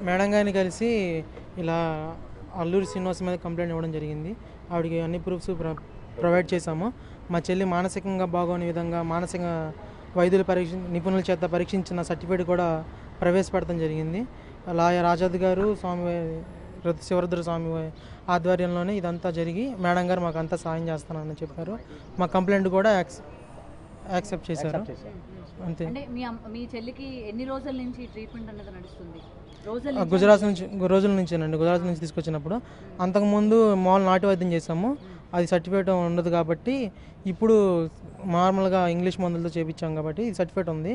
Madam గారిని కలిసి ఇలా అల్లూరి శ్రీనివాస్ మీద కంప్లైంట్ ఇవ్వడం జరిగింది. ఆవిడకి అన్ని ప్రూఫ్స్ ప్రొవైడ్ చేశాము. మా చెల్లి మానసికంగా బాగోని విధంగా మానసిక వైద్యుల నిపుణుల చేత పరీక్షించిన సర్టిఫికేట్ కూడా ప్రవేశపెడతాం జరిగింది. రాజాద్ గారు శివరుద్ర స్వామి ఆధ్వర్యంలోనే ఇదంతా జరిగి మేడం గారు మాకు అంతా సాయం చేస్తానని చెప్పారు. మా కంప్లైంట్ కూడా యాక్సెప్ట్ చేశారు. అంతే. మీ చెల్లికి ఎన్ని రోజుల నుంచి ట్రీట్మెంట్ అనేది నడుస్తుంది? రోజుల నుంచేనండి. గుజరాత్ నుంచి తీసుకొచ్చినప్పుడు అంతకుముందు మామూలు నాటు వైద్యం చేసాము. అది సర్టిఫికేట్ ఉండదు కాబట్టి ఇప్పుడు నార్మల్గా ఇంగ్లీష్ మందులతో చేయించాం కాబట్టి సర్టిఫికేట్ ఉంది.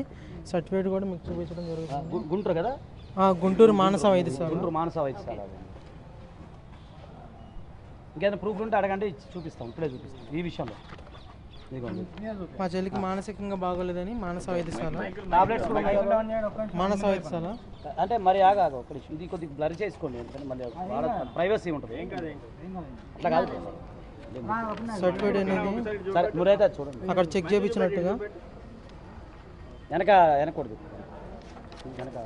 సర్టిఫికేట్ కూడా మీకు చూపించడం జరుగుతుంది. గుంటూరు కదా? గుంటూరు మానస వైద్యశాల. గుంటూరు మానస వైద్యశాల. ఇంకేదైనా ప్రూఫ్ ఉంటే అడగండి, చూపిస్తాం. ఇప్పుడే చూపిస్తాం. ఈ విషయంలో మా చెల్లికి మానసికంగా బాగోలేదని మానస వైద్యశాల అంటే మరి ఆగాదు ఒకటి, ఇది కొద్దిగా బ్లర్ చేసుకోండి, ఎందుకంటే మళ్ళీ ప్రైవసీ ఉంటుంది. అట్లా కాదు, సర్టిఫికేట్ అనేది సరే మీరైతే చూడండి. అక్కడ చెక్ చేయించినట్టుగా వెనకూడదు. వెనక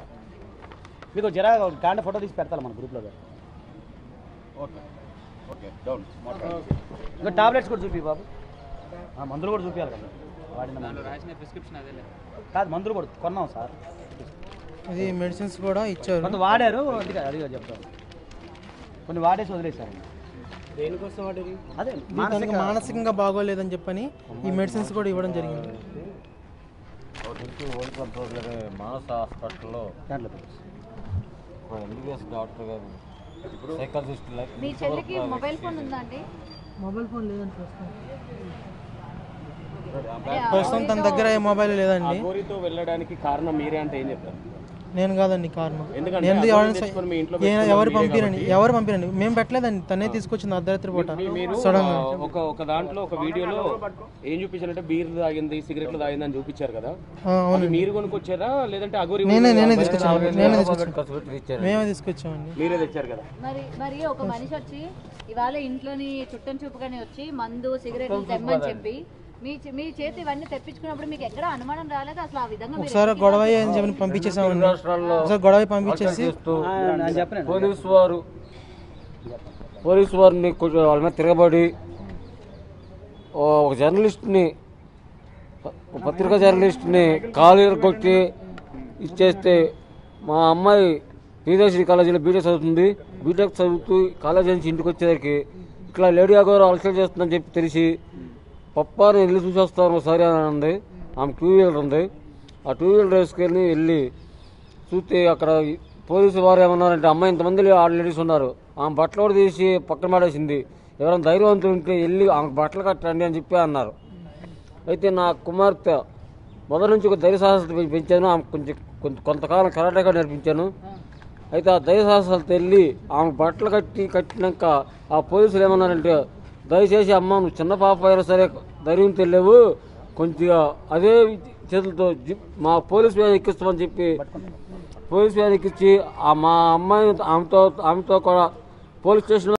మీకు జరా గాండ ఫోటో తీసి పెడతాను మన గ్రూప్లో. ఇంకా టాబ్లెట్స్ కూడా చూపి బాబు, మందులు కూడా చూపించాలి కదా. వాడిన ప్రిస్క్రిప్షన్ అదే కాదు, మందులు కూడా కొన్నాం సార్. అది మెడిసిన్స్ కూడా ఇచ్చారు. కొంత వాడారు, అది చెప్తాను. కొన్ని వాడేసి వదిలేశారు. దేనికోసం వాడారు? అదే మానసికంగా బాగోలేదని చెప్పని ఈ మెడిసిన్స్ కూడా ఇవ్వడం జరిగింది. మానస హాస్పిటల్లో ఎంబీబీఎస్ డాక్టర్ గారు సైకాలజిస్ట్. మీ చెల్లికి మొబైల్ ఫోన్ ఉందా అండి? మొబైల్ ఫోన్ లేదండి ప్రస్తుతం తన దగ్గర ఏ మొబైల్ లేదండి. వెళ్ళడానికి కారణం మీరే అంటే ఏం చెప్తారు? నేను కాదండి కారణం. ఎవరు పంపిరండి, మేము పెట్టలేదండి, తనే తీసుకొచ్చింది అర్ధరాత్రి పూట. ఒక దాంట్లో ఒక వీడియోలో ఏం చూపించారంటే బీర్ తాగింది, సిగరెట్లు తాగింది అని చూపించారు కదా. మీరు కొనుక్కొచ్చారా లేదంటే అగోరి? నేనే తీసుకొచ్చామండి. మీరే తెచ్చారు కదా. మరి ఒక మనిషి వచ్చి ఇవాళ ఇంట్లోని చుట్టం చూపుగానే వచ్చి మందు సిగరెట్లు తెమ్మని చెప్పి మీ చేతి ఇవన్నీ తెప్పించుకున్నప్పుడు మీకు ఎక్కడ అనుమానం రాలేదు అసలు? ఆ విధంగా ఒకసారి గొడవ అని చెప్పి పంపించేసామండి. ఒకసారి గొడవ పంపించేసి పోలీసు వారిని వాళ్ళ మీద తిరగబడి ఒక జర్నలిస్ట్ని, పత్రికా జర్నలిస్ట్ని కాలు కొట్టి ఇచ్చేస్తే మా అమ్మాయి శ్రీదేశ్వరి కాలేజీలో బీటెక్ చదువుతుంది. బీటెక్ చదువుతూ కాలేజీ నుంచి ఇంటికి వచ్చేసరికి ఇట్లా లేడీ అగోరు అలసలు చేస్తుందని చెప్పి తెలిసి పప్పాని వెళ్ళి చూసేస్తాను సరే అని ఉంది. ఆమె 2 వీలర్ ఉంది. ఆ 2 వీలర్ వేసుకెళ్ళి వెళ్ళి చూస్తే అక్కడ పోలీసు వారు ఏమన్నారంటే అమ్మాయి ఇంతమంది లేడీస్ ఉన్నారు, ఆమె బట్టలు కూడా తీసి పక్కన పడేసింది, ఎవరైనా ధైర్యవంతులు ఉంటే వెళ్ళి ఆమెకు బట్టలు కట్టండి అని చెప్పి అన్నారు. అయితే నా కుమార్తె మొదటి నుంచి ఒక ధైర్య సాహసాలు పెంచాను. ఆమె కొంతకాలం కరాటేగా నేర్పించాను. అయితే ఆ ధైర్య సాహసాలతో వెళ్ళి ఆమె బట్టలు కట్టినాక ఆ పోలీసులు ఏమన్నారంటే దయచేసి అమ్మ నువ్వు చిన్న పాప అయినా సరే ధైర్యం తెలియవు, కొంచెంగా అదే చేతులతో మా పోలీస్ వ్యాన్ ఎక్కిస్తామని చెప్పి పోలీస్ వ్యాన్ ఎక్కించి మా అమ్మాయిని ఆమెతో కూడా పోలీస్ స్టేషన్